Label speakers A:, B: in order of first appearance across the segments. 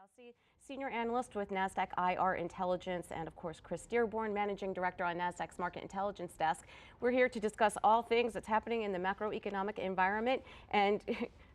A: Ghaussy, Senior Analyst with Nasdaq IR Intelligence, and of course Chris Deaborn, Managing Director on Nasdaq's Market Intelligence Desk. We're here to discuss all things that's happening in the macroeconomic environment. And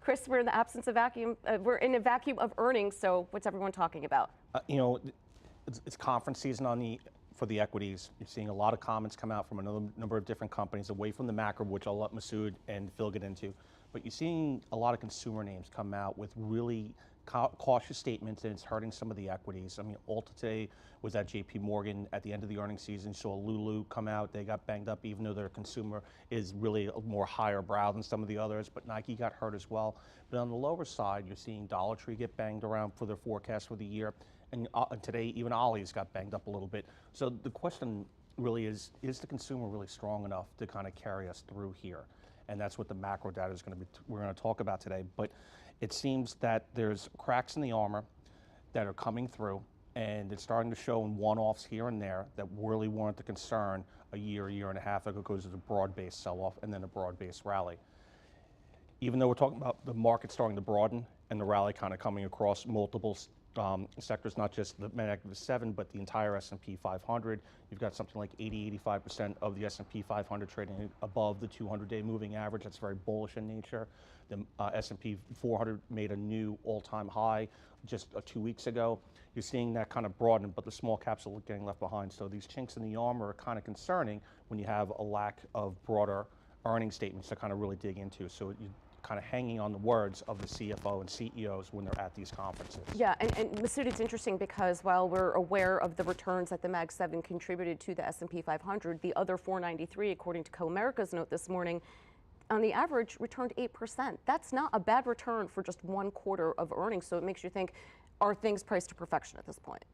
A: Chris, we're in the absence of vacuum. We're in a vacuum of earnings. So what's everyone talking about?
B: It's conference season for the equities. You're seeing a lot of comments come out from another number of different companies away from the macro, which I'll let Massud and Phil get into. But you're seeing a lot of consumer names come out with really cautious statements, and it's hurting some of the equities. I mean, Ulta today was at JP Morgan at the end of the earnings season. Saw Lulu come out. They got banged up, even though their consumer is really a more higher brow than some of the others. But Nike got hurt as well. But on the lower side, you're seeing Dollar Tree get banged around for their forecast for the year. And today, even Ollie's got banged up a little bit. So the question really is the consumer really strong enough to kind of carry us through here? And that's what the macro data is going to be, we're going to talk about today. But it seems that there's cracks in the armor that are coming through, and it's starting to show in one-offs here and there that really weren't the concern a year and a half ago, because there's a broad-based sell-off and then a broad-based rally. Even though we're talking about the market starting to broaden and the rally kind of coming across multiple sectors, not just the Nasdaq 7, but the entire S&P 500. You've got something like 85% of the S&P 500 trading above the 200-day moving average. That's very bullish in nature. The S&P 400 made a new all-time high just 2 weeks ago. You're seeing that kind of broaden, but the small caps are getting left behind. So these chinks in the armor are kind of concerning when you have a lack of broader earnings statements to kind of really dig into. So you kind of hanging on the words of the CFO and CEOs when they're at these conferences.
A: Yeah, and Massud, it's interesting because while we're aware of the returns that the Mag 7 contributed to the S&P 500, the other 493, according to Comerica's note this morning, on the average returned 8%. That's not a bad return for just 1 quarter of earnings. So it makes you think, are things priced to perfection at this point?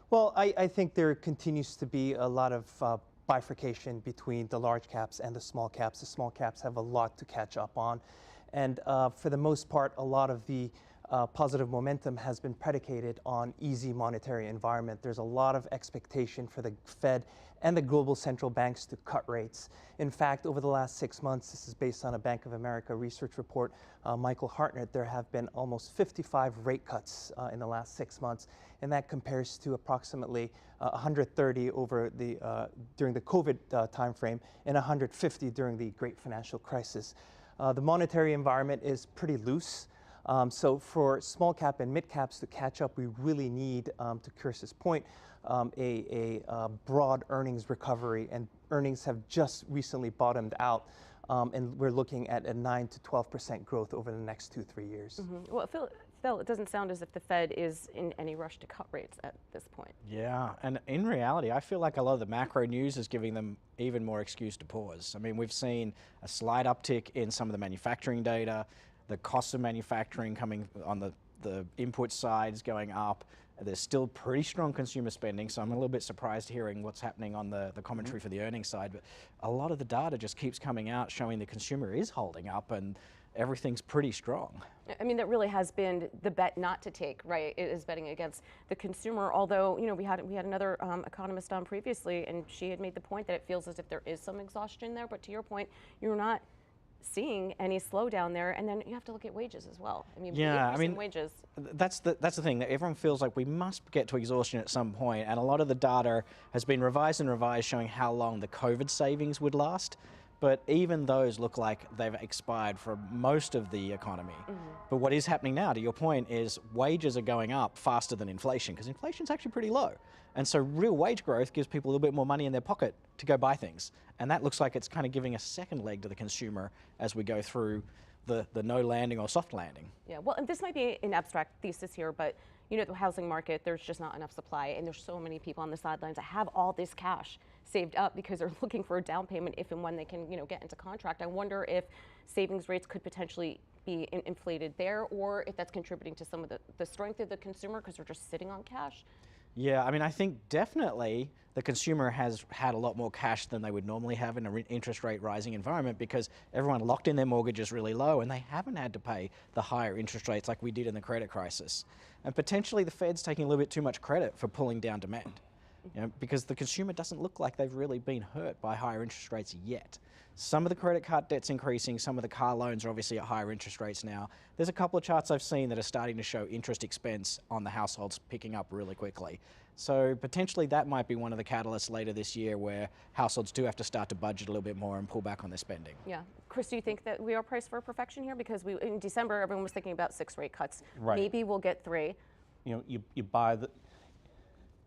C: Well, I think there continues to be a lot of bifurcation between the large caps and the small caps. The small caps have a lot to catch up on. And for the most part, a lot of the positive momentum has been predicated on easy monetary environment. There's a lot of expectation for the Fed and the global central banks to cut rates. In fact, over the last 6 months, this is based on a Bank of America research report, Michael Hartnett, there have been almost 55 rate cuts in the last 6 months, and that compares to approximately 130 over during the COVID timeframe and 150 during the Great Financial Crisis. The monetary environment is pretty loose. So for small cap and mid caps to catch up, we really need, to Chris's point, a broad earnings recovery, and earnings have just recently bottomed out. And we're looking at a 9 to 12% growth over the next 2-3 years.
A: Mm-hmm. Well, Phil, it doesn't sound as if the Fed is in any rush to cut rates at this point.
D: Yeah, and in reality, I feel like a lot of the macro news is giving them even more excuse to pause. I mean, we've seen a slight uptick in some of the manufacturing data, the cost of manufacturing coming on the input side is going up. There's still pretty strong consumer spending, so I'm a little bit surprised hearing what's happening on the commentary for the earnings side. But a lot of the data just keeps coming out showing the consumer is holding up and everything's pretty strong.
A: I mean, that really has been the bet not to take, right? It is betting against the consumer. Although, you know, we had another economist on previously, and she had made the point that it feels as if there is some exhaustion there. But to your point, you're not seeing any slowdown there, and then you have to look at wages as well. I mean,
D: yeah, I mean,
A: wages.
D: That's the thing, that everyone feels like we must get to exhaustion at some point, and a lot of the data has been revised and revised showing how long the COVID savings would last. But even those look like they've expired for most of the economy. Mm-hmm. But what is happening now, to your point, is wages are going up faster than inflation, because inflation's actually pretty low. And so real wage growth gives people a little bit more money in their pocket to go buy things. And that looks like it's kind of giving a second leg to the consumer as we go through the no landing or soft landing.
A: Yeah, well, and this might be an abstract thesis here, but you know, the housing market, there's just not enough supply, and there's so many people on the sidelines that have all this cash saved up because they're looking for a down payment if and when they can, you know, get into contract. I wonder if savings rates could potentially be inflated there, or if that's contributing to some of the strength of the consumer because they're just sitting on cash.
D: Yeah, I mean, I think definitely the consumer has had a lot more cash than they would normally have in an interest rate rising environment, because everyone locked in their mortgages really low and they haven't had to pay the higher interest rates like we did in the credit crisis. And potentially the Fed's taking a little bit too much credit for pulling down demand. because the consumer doesn't look like they've really been hurt by higher interest rates yet. Some of the credit card debt's increasing, some of the car loans are obviously at higher interest rates now. There's a couple of charts I've seen that are starting to show interest expense on the households picking up really quickly. So potentially that might be one of the catalysts later this year where households do have to start to budget a little bit more and pull back on their spending.
A: Yeah. Chris, do you think that we are priced for perfection here? Because in December, everyone was thinking about 6 rate cuts.
B: Right.
A: Maybe we'll get 3.
B: You buy the,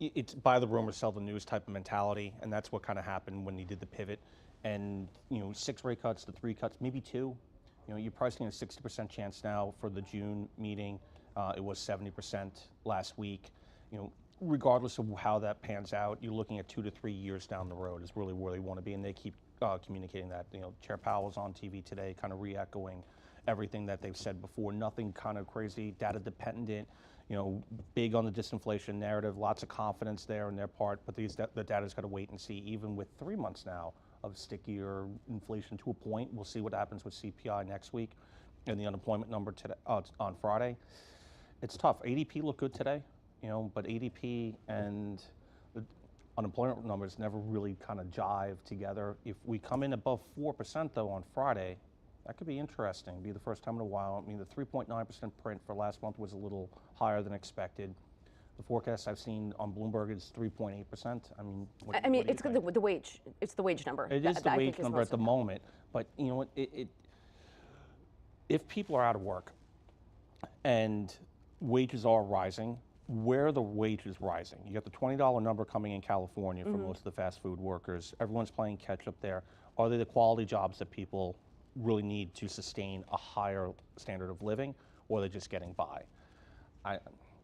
B: it's buy the rumor, sell the news type of mentality, and that's what kind of happened when you did the pivot. And 6 rate cuts to 3 cuts, maybe 2. You're pricing a 60% chance now for the June meeting. It was 70% last week. Regardless of how that pans out, you're looking at 2 to 3 years down the road is really where they want to be, and they keep communicating that. Chair Powell was on TV today, kind of re-echoing everything that they've said before. Nothing kind of crazy, data dependent. Big on the disinflation narrative. Lots of confidence there on their part, but the data's got to wait and see. Even with 3 months now of stickier inflation to a point, we'll see what happens with CPI next week, and the unemployment number today on Friday. It's tough. ADP looked good today. But ADP and the unemployment numbers never really kind of jive together. If we come in above 4% though on Friday, that could be interesting. Be the first time in a while. I mean, the 3.9% print for last month was a little higher than expected. The forecast I've seen on Bloomberg is 3.8%. I mean,
A: It's the wage. It's the wage number.
B: It is the wage number at the moment. But if people are out of work and wages are rising, where are the wages rising? You got the $20 number coming in California for most of the fast food workers. Everyone's playing catch up there. Are they the quality jobs that people really need to sustain a higher standard of living, or are they just getting by?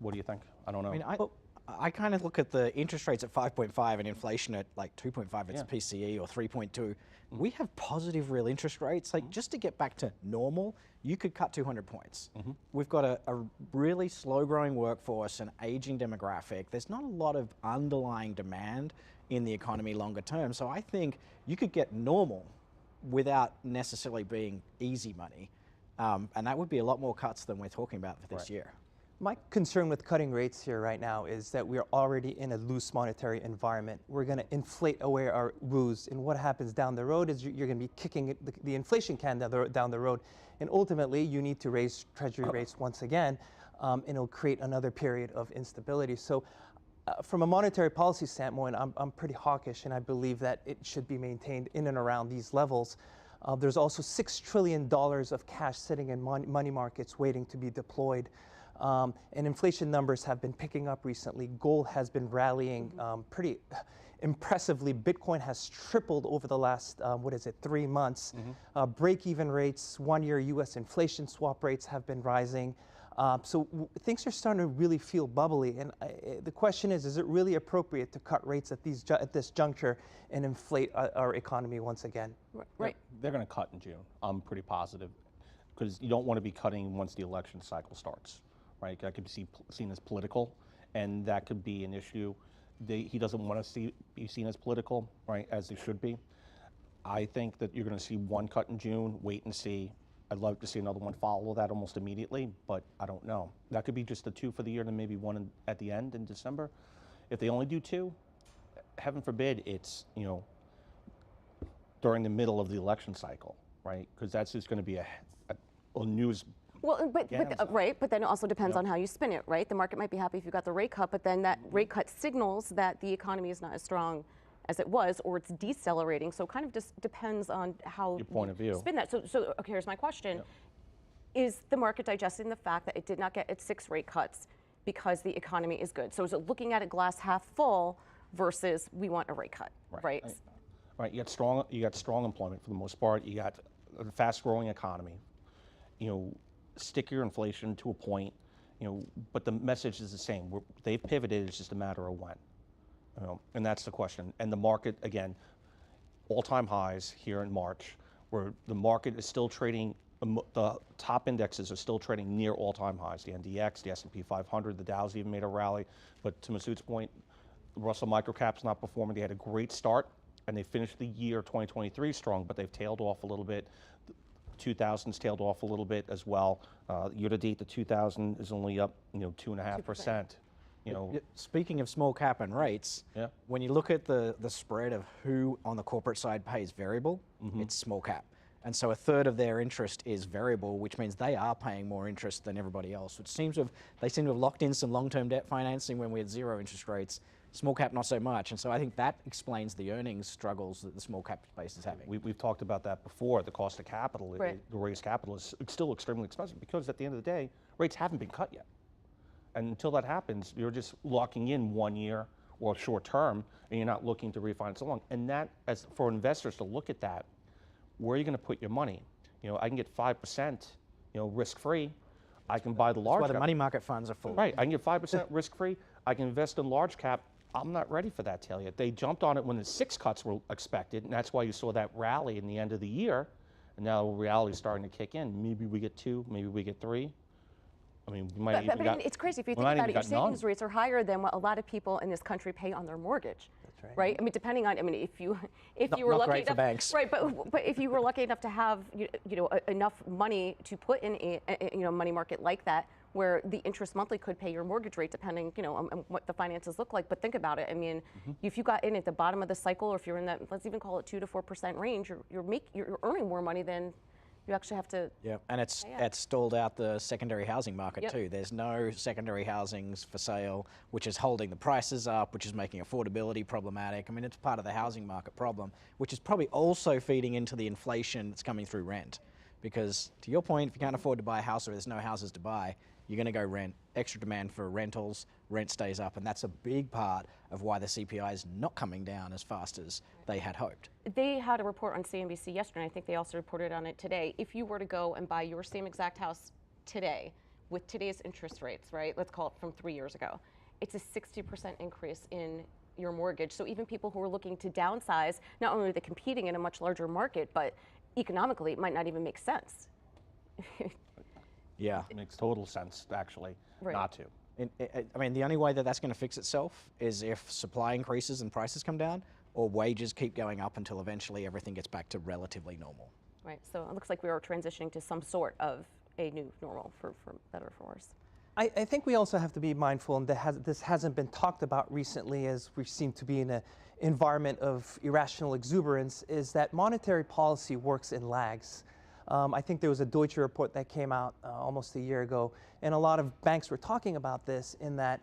B: What do you think? I don't know.
D: I kind of look at the interest rates at 5.5 and inflation at like 2.5, it's PCE, or 3.2. We have positive real interest rates. Like just to get back to normal, you could cut 200 points. We've got a really slow growing workforce, an aging demographic. There's not a lot of underlying demand in the economy longer term. So I think you could get normal without necessarily being easy money. And that would be a lot more cuts than we're talking about for this year.
C: My concern with cutting rates here right now is that we're already in a loose monetary environment. We're going to inflate away our woes, and what happens down the road is you're going to be kicking the inflation can down the road, and ultimately you need to raise treasury rates once again, and it'll create another period of instability. So from a monetary policy standpoint, I'm pretty hawkish, and I believe that it should be maintained in and around these levels. There's also $6 trillion of cash sitting in money markets waiting to be deployed. And inflation numbers have been picking up recently. Gold has been rallying pretty impressively. Bitcoin has tripled over the last, 3 months. Break-even rates, 1-year U.S. inflation swap rates have been rising. So things are starting to really feel bubbly. And the question is it really appropriate to cut rates at this juncture and inflate our economy once again?
A: Right.
B: They're going to cut in June. I'm pretty positive, because you don't want to be cutting once the election cycle starts. Right, that could be seen as political, and that could be an issue. He doesn't want to be seen as political, right, as they should be. I think that you're going to see one cut in June, wait and see. I'd love to see another one follow that almost immediately, but I don't know. That could be just the 2 for the year, and maybe one at the end in December. If they only do 2, heaven forbid it's, during the middle of the election cycle, right, because that's just going to be a news.
A: Well, but then it also depends on how you spin it, right? The market might be happy if you got the rate cut, but then that rate cut signals that the economy is not as strong as it was, or it's decelerating. So it kind of just depends on how
B: your point of view.
A: Spin that. So okay, here's my question. Is the market digesting the fact that it did not get its 6 rate cuts because the economy is good? So is it looking at a glass half full versus we want a rate cut, right?
B: Right, you got strong employment for the most part. You got a fast growing economy. Stickier inflation to a point, but the message is the same. They've pivoted, it's just a matter of when. And that's the question. And the market, again, all-time highs here in March, where the market is still trading, the top indexes are still trading near all-time highs. The NDX, the S&P 500, the Dow's even made a rally. But to Massud's point, Russell Microcap's not performing. They had a great start, and they finished the year 2023 strong, but they've tailed off a little bit. 2000's tailed off a little bit as well. Year to date, the 2000 is only up, 2.5%. You know,
D: Speaking of small cap and rates,
B: Yeah.
D: when you look at the spread of who on the corporate side pays variable, it's small cap. And so a third of their interest is variable, which means they are paying more interest than everybody else. Which they seem to have locked in some long-term debt financing when we had zero interest rates. Small cap, not so much. And so I think that explains the earnings struggles that the small cap space is having.
B: We've talked about that before. The cost of capital,
A: Right.
B: the raised capital is still extremely expensive because at the end of the day, rates haven't been cut yet. And until that happens, you're just locking in 1 year or short term, and you're not looking to refinance along. And that, as for investors to look at that, where are you going to put your money? You know, I can get 5%, you know, risk-free. I can buy the large
D: That's why the
B: cap.
D: money market funds are full.
B: Right, I can get 5% risk-free. I can invest in large cap. I'm not ready for that tail yet. They jumped on it when the 6 cuts were expected, and that's why you saw that rally in the end of the year. And now reality is starting to kick in. Maybe we get 2, maybe we get 3. I mean, we might
A: But it's crazy if you think about it. Your savings rates are higher than what a lot of people in this country pay on their mortgage. That's right. Right. I mean, depending on. I mean, if you were
D: not
A: lucky
D: great for
A: enough,
D: banks.
A: right? But if you were lucky enough to have enough money to put in a money market like that, where the interest monthly could pay your mortgage rate, depending on what the finances look like. But think about it. I mean, if you got in at the bottom of the cycle, or if you're in that, let's even call it 2 to 4% range, you're earning more money than you actually have to.
D: Yeah, and it's stalled out the secondary housing market
A: Yep.
D: too. There's no secondary housings for sale, which is holding the prices up, which is making affordability problematic. I mean, it's part of the housing market problem, which is probably also feeding into the inflation that's coming through rent. Because to your point, if you can't afford to buy a house or there's no houses to buy, you're going to go rent. Extra demand for rentals, rent stays up, and that's a big part of why the CPI is not coming down as fast as they had hoped.
A: They had a report on CNBC yesterday. I think they also reported on it today. If you were to go and buy your same exact house today with today's interest rates, right? Let's call it from 3 years ago. It's a 60% increase in your mortgage. So even people who are looking to downsize, not only are they competing in a much larger market, but economically it might not even make sense.
D: Yeah.
B: It makes total sense, actually,
A: Right.
B: not to.
D: I mean, the only way that that's going to fix itself is if supply increases and prices come down, or wages keep going up until eventually everything gets back to relatively normal.
A: Right. So it looks like we are transitioning to some sort of a new normal, for better or for worse.
C: I think we also have to be mindful, and this hasn't been talked about recently as we seem to be in an environment of irrational exuberance, is that monetary policy works in lags. I think there was a Deutsche report that came out almost a year ago, and a lot of banks were talking about this in that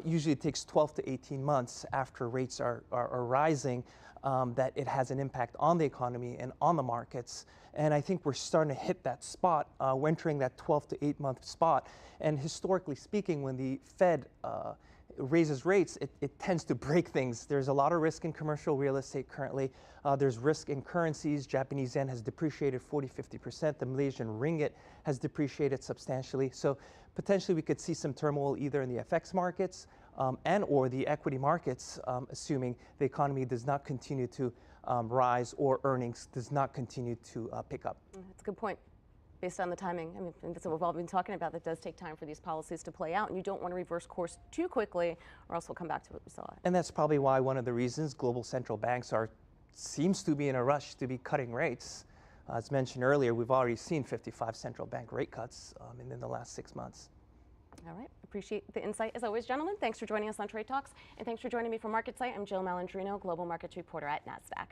C: usually it takes 12 to 18 months after rates are rising that it has an impact on the economy and on the markets. And I think we're starting to hit that spot. We're entering that 12 to 8 month spot. And historically speaking, when the Fed raises rates, it tends to break things. There's a lot of risk in commercial real estate currently. There's risk in currencies. Japanese yen has depreciated 40–50%. The Malaysian ringgit has depreciated substantially. So potentially we could see some turmoil either in the FX markets and or the equity markets, assuming the economy does not continue to rise or earnings does not continue to pick up.
A: That's a good point. Based on the timing, I mean, that's what we've all been talking about. That does take time for these policies to play out, and you don't want to reverse course too quickly, or else we'll come back to what we saw.
C: And that's probably why one of the reasons global central banks seems to be in a rush to be cutting rates. As mentioned earlier, we've already seen 55 central bank rate cuts in the last 6 months.
A: All right, appreciate the insight as always, gentlemen. Thanks for joining us on Trade Talks, and thanks for joining me from MarketSite. I'm Jill Malandrino, Global Markets Reporter at Nasdaq.